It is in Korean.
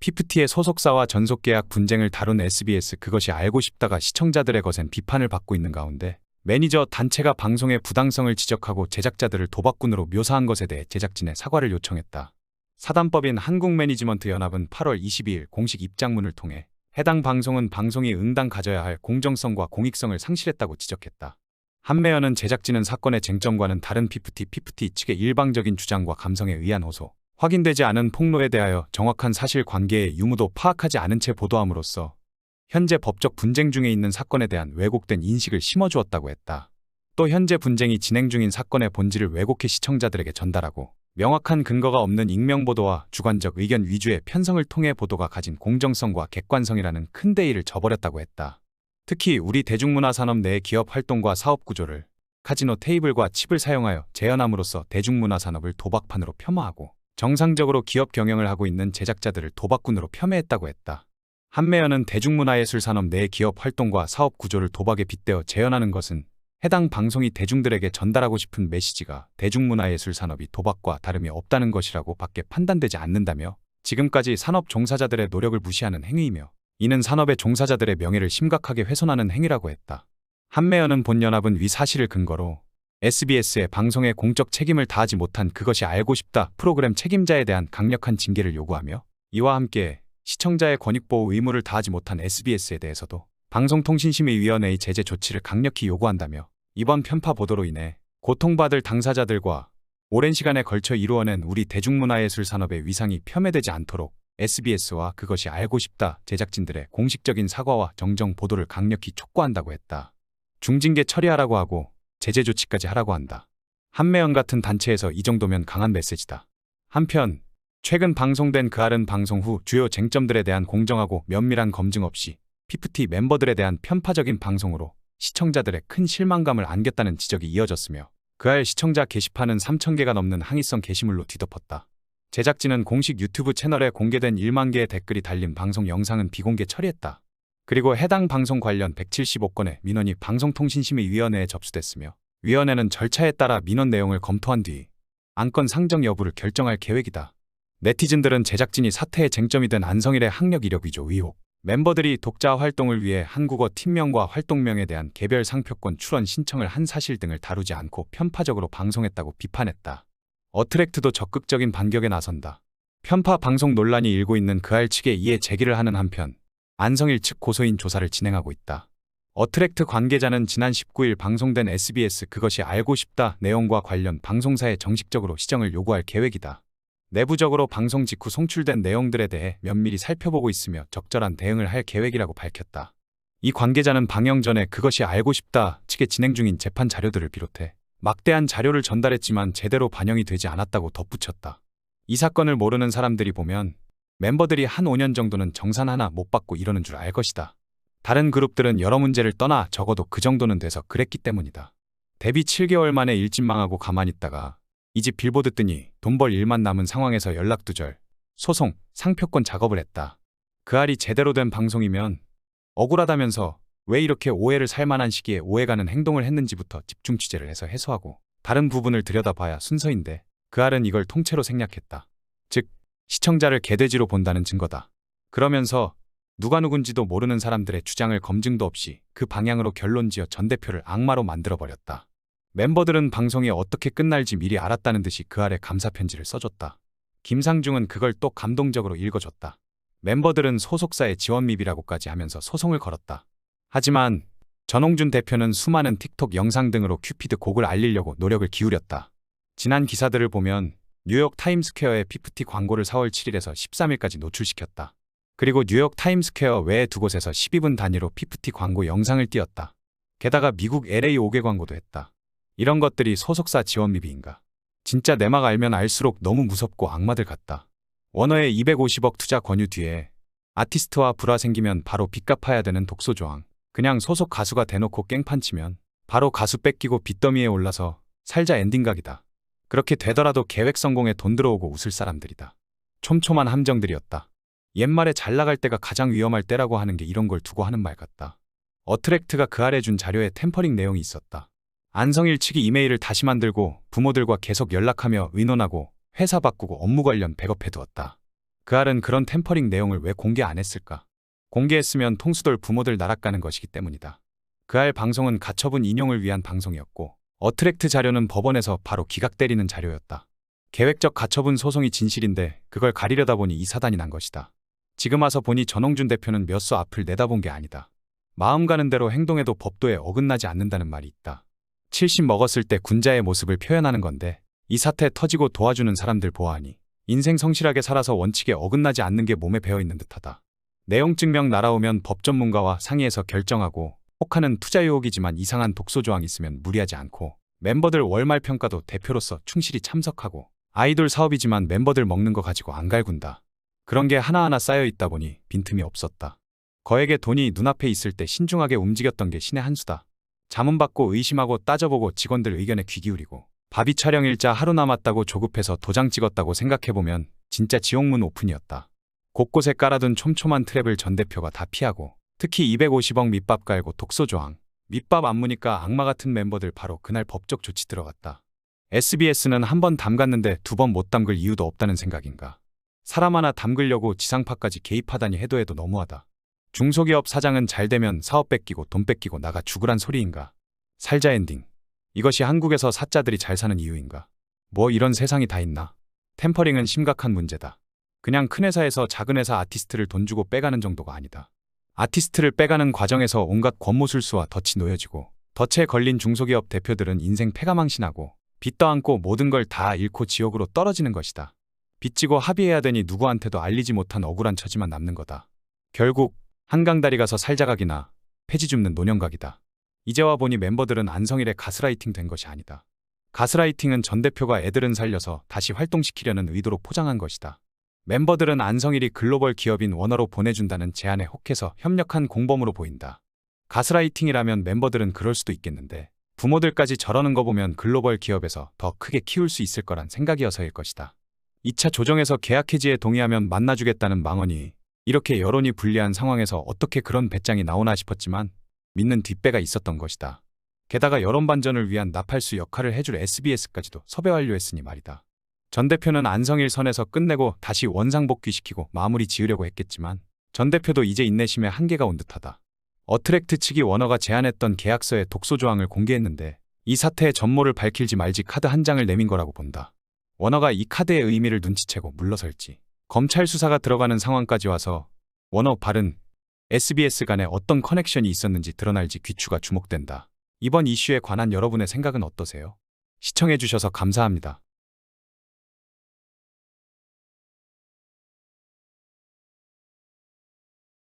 PFT의 소속사와 전속계약 분쟁을 다룬 SBS 그것이 알고 싶다가 시청자들의 거센 비판을 받고 있는 가운데 매니저 단체가 방송의 부당성을 지적하고 제작자들을 도박꾼으로 묘사한 것에 대해 제작진에 사과를 요청했다. 사단법인 한국매니지먼트연합은 8월 22일 공식 입장문을 통해 해당 방송은 방송이 응당 가져야 할 공정성과 공익성을 상실했다고 지적했다. 한매연은 제작진은 사건의 쟁점과는 다른 PFT 측의 일방적인 주장과 감성에 의한 호소, 확인되지 않은 폭로에 대하여 정확한 사실관계의 유무도 파악하지 않은 채 보도함으로써 현재 법적 분쟁 중에 있는 사건에 대한 왜곡된 인식을 심어주었다고 했다. 또 현재 분쟁이 진행 중인 사건의 본질을 왜곡해 시청자들에게 전달하고 명확한 근거가 없는 익명보도와 주관적 의견 위주의 편성을 통해 보도가 가진 공정성과 객관성이라는 큰 대의를 저버렸다고 했다. 특히 우리 대중문화산업 내 기업 활동과 사업 구조를 카지노 테이블과 칩을 사용하여 재현함으로써 대중문화산업을 도박판으로 폄하하고 정상적으로 기업 경영을 하고 있는 제작자들을 도박꾼으로 폄훼했다고 했다. 한매연은 대중문화예술산업 내 기업 활동과 사업 구조를 도박에 빗대어 재현하는 것은 해당 방송이 대중들에게 전달하고 싶은 메시지가 대중문화예술산업이 도박과 다름이 없다는 것이라고 밖에 판단되지 않는다며 지금까지 산업 종사자들의 노력을 무시하는 행위이며 이는 산업의 종사자들의 명예를 심각하게 훼손하는 행위라고 했다. 한매연은 본연합은 위 사실을 근거로 SBS의 방송에 공적 책임을 다하지 못한 그것이 알고 싶다 프로그램 책임자에 대한 강력한 징계를 요구하며 이와 함께 시청자의 권익보호 의무를 다하지 못한 SBS에 대해서도 방송통신심의위원회의 제재 조치를 강력히 요구한다며 이번 편파 보도로 인해 고통받을 당사자들과 오랜 시간에 걸쳐 이루어낸 우리 대중문화예술 산업의 위상이 폄훼되지 않도록 SBS와 그것이 알고 싶다 제작진들의 공식적인 사과와 정정 보도를 강력히 촉구한다고 했다. 중징계 처리하라고 하고 제재 조치까지 하라고 한다. 한매연 같은 단체에서 이 정도면 강한 메시지다. 한편 최근 방송된 그알은 방송 후 주요 쟁점들에 대한 공정하고 면밀한 검증 없이 PFT 멤버들에 대한 편파적인 방송으로 시청자들의 큰 실망감을 안겼다는 지적이 이어졌으며 그알 시청자 게시판은 3,000개가 넘는 항의성 게시물로 뒤덮었다. 제작진은 공식 유튜브 채널에 공개된 1만 개의 댓글이 달린 방송 영상은 비공개 처리했다. 그리고 해당 방송 관련 175건의 민원이 방송통신심의위원회에 접수됐으며 위원회는 절차에 따라 민원 내용을 검토한 뒤 안건 상정 여부를 결정할 계획이다. 네티즌들은 제작진이 사태의 쟁점이 된 안성일의 학력 이력 위조 의혹, 멤버들이 독자 활동을 위해 한국어 팀명과 활동명에 대한 개별 상표권 출원 신청을 한 사실 등을 다루지 않고 편파적으로 방송했다고 비판했다. 어트랙트도 적극적인 반격에 나선다. 편파 방송 논란이 일고 있는 그알 측에 이에 제기를 하는 한편 안성일 측 고소인 조사를 진행하고 있다. 어트랙트 관계자는 지난 19일 방송된 SBS 그것이 알고 싶다 내용과 관련 방송사에 정식적으로 시정을 요구할 계획이다. 내부적으로 방송 직후 송출된 내용들에 대해 면밀히 살펴보고 있으며 적절한 대응을 할 계획이라고 밝혔다. 이 관계자는 방영 전에 그것이 알고 싶다 측에 진행 중인 재판 자료들을 비롯해 막대한 자료를 전달했지만 제대로 반영이 되지 않았다고 덧붙였다. 이 사건을 모르는 사람들이 보면 멤버들이 한 5년 정도는 정산 하나 못 받고 이러는 줄 알 것이다. 다른 그룹들은 여러 문제를 떠나 적어도 그 정도는 돼서 그랬기 때문이다. 데뷔 7개월 만에 일집 망하고 가만히 있다가 이 집 빌보드 뜨니 돈 벌 일만 남은 상황에서 연락두절, 소송, 상표권 작업을 했다. 그알이 제대로 된 방송이면 억울하다면서 왜 이렇게 오해를 살 만한 시기에 오해가는 행동을 했는지부터 집중 취재를 해서 해소하고 다른 부분을 들여다봐야 순서인데 그알은 이걸 통째로 생략했다. 즉 시청자를 개돼지로 본다는 증거다. 그러면서 누가 누군지도 모르는 사람들의 주장을 검증도 없이 그 방향으로 결론지어 전 대표를 악마로 만들어버렸다. 멤버들은 방송이 어떻게 끝날지 미리 알았다는 듯이 그알에 감사편지를 써줬다. 김상중은 그걸 또 감동적으로 읽어줬다. 멤버들은 소속사의 지원미비라고까지 하면서 소송을 걸었다. 하지만 전홍준 대표는 수많은 틱톡 영상 등으로 큐피드 곡을 알리려고 노력을 기울였다. 지난 기사들을 보면 뉴욕 타임스퀘어에 PFT 광고를 4월 7일에서 13일까지 노출시켰다. 그리고 뉴욕 타임스퀘어 외에 두 곳에서 12분 단위로 PFT 광고 영상을 띄웠다. 게다가 미국 LA 5개 광고도 했다. 이런 것들이 소속사 지원 미비인가? 진짜 내막 알면 알수록 너무 무섭고 악마들 같다. 워너의 250억 투자 권유 뒤에 아티스트와 불화 생기면 바로 빚 갚아야 되는 독소 조항. 그냥 소속 가수가 대놓고 깽판 치면 바로 가수 뺏기고 빚더미에 올라서 살자 엔딩각이다. 그렇게 되더라도 계획 성공에 돈 들어오고 웃을 사람들이다. 촘촘한 함정들이었다. 옛말에 잘 나갈 때가 가장 위험할 때라고 하는 게 이런 걸 두고 하는 말 같다. 어트랙트가 그 아래 준 자료에 템퍼링 내용이 있었다. 안성일 측이 이메일을 다시 만들고 부모들과 계속 연락하며 의논하고 회사 바꾸고 업무 관련 백업해두었다. 그 알은 그런 템퍼링 내용을 왜 공개 안 했을까? 공개했으면 통수돌 부모들 나락가는 것이기 때문이다. 그 알 방송은 가처분 인용을 위한 방송이었고 어트랙트 자료는 법원에서 바로 기각 때리는 자료였다. 계획적 가처분 소송이 진실인데 그걸 가리려다 보니 이 사단이 난 것이다. 지금 와서 보니 전홍준 대표는 몇 수 앞을 내다본 게 아니다. 마음 가는 대로 행동해도 법도에 어긋나지 않는다는 말이 있다. 70 먹었을 때 군자의 모습을 표현하는 건데 이 사태 터지고 도와주는 사람들 보아하니 인생 성실하게 살아서 원칙에 어긋나지 않는 게 몸에 배어있는 듯하다. 내용 증명 날아오면 법 전문가와 상의해서 결정하고 혹하는 투자 유혹이지만 이상한 독소 조항 있으면 무리하지 않고 멤버들 월말 평가도 대표로서 충실히 참석하고 아이돌 사업이지만 멤버들 먹는 거 가지고 안 갈군다. 그런 게 하나하나 쌓여 있다 보니 빈틈이 없었다. 거액의 돈이 눈앞에 있을 때 신중하게 움직였던 게 신의 한 수다. 자문받고 의심하고 따져보고 직원들 의견에 귀 기울이고 바비 촬영 일자 하루 남았다고 조급해서 도장 찍었다고 생각해보면 진짜 지옥문 오픈이었다. 곳곳에 깔아둔 촘촘한 트랩을 전 대표가 다 피하고 특히 250억 밑밥 깔고 독소 조항, 밑밥 안 무니까 악마 같은 멤버들 바로 그날 법적 조치 들어갔다. SBS는 한 번 담갔는데 두 번 못 담글 이유도 없다는 생각인가. 사람 하나 담그려고 지상파까지 개입하다니 해도 너무하다. 중소기업 사장은 잘 되면 사업 뺏기고 돈 뺏기고 나가 죽으란 소리인가. 살자 엔딩. 이것이 한국에서 사자들이 잘 사는 이유인가. 뭐 이런 세상이 다 있나. 템퍼링은 심각한 문제다. 그냥 큰 회사에서 작은 회사 아티스트를 돈 주고 빼가는 정도가 아니다. 아티스트를 빼가는 과정에서 온갖 권모술수와 덫이 놓여지고 덫에 걸린 중소기업 대표들은 인생 패가망신하고 빚 떠안고 모든 걸 다 잃고 지옥으로 떨어지는 것이다. 빚지고 합의해야 되니 누구한테도 알리지 못한 억울한 처지만 남는 거다. 결국 한강다리 가서 살자각이나 폐지 줍는 노년각이다. 이제와 보니 멤버들은 안성일의 가스라이팅 된 것이 아니다. 가스라이팅은 전 대표가 애들은 살려서 다시 활동시키려는 의도로 포장한 것이다. 멤버들은 안성일이 글로벌 기업인 워너로 보내준다는 제안에 혹해서 협력한 공범으로 보인다. 가스라이팅이라면 멤버들은 그럴 수도 있겠는데 부모들까지 저러는 거 보면 글로벌 기업에서 더 크게 키울 수 있을 거란 생각이어서일 것이다. 2차 조정에서 계약 해지에 동의하면 만나주겠다는 망언이 이렇게 여론이 불리한 상황에서 어떻게 그런 배짱이 나오나 싶었지만 믿는 뒷배가 있었던 것이다. 게다가 여론 반전을 위한 나팔수 역할을 해줄 SBS까지도 섭외 완료했으니 말이다. 전 대표는 안성일 선에서 끝내고 다시 원상복귀시키고 마무리 지으려고 했겠지만 전 대표도 이제 인내심에 한계가 온 듯하다. 어트랙트 측이 워너가 제안했던 계약서에 독소 조항을 공개했는데 이 사태의 전모를 밝힐지 말지 카드 한 장을 내민 거라고 본다. 워너가 이 카드의 의미를 눈치채고 물러설지 검찰 수사가 들어가는 상황까지 와서 워너 발은 SBS 간에 어떤 커넥션이 있었는지 드러날지 귀추가 주목된다. 이번 이슈에 관한 여러분의 생각은 어떠세요? 시청해주셔서 감사합니다.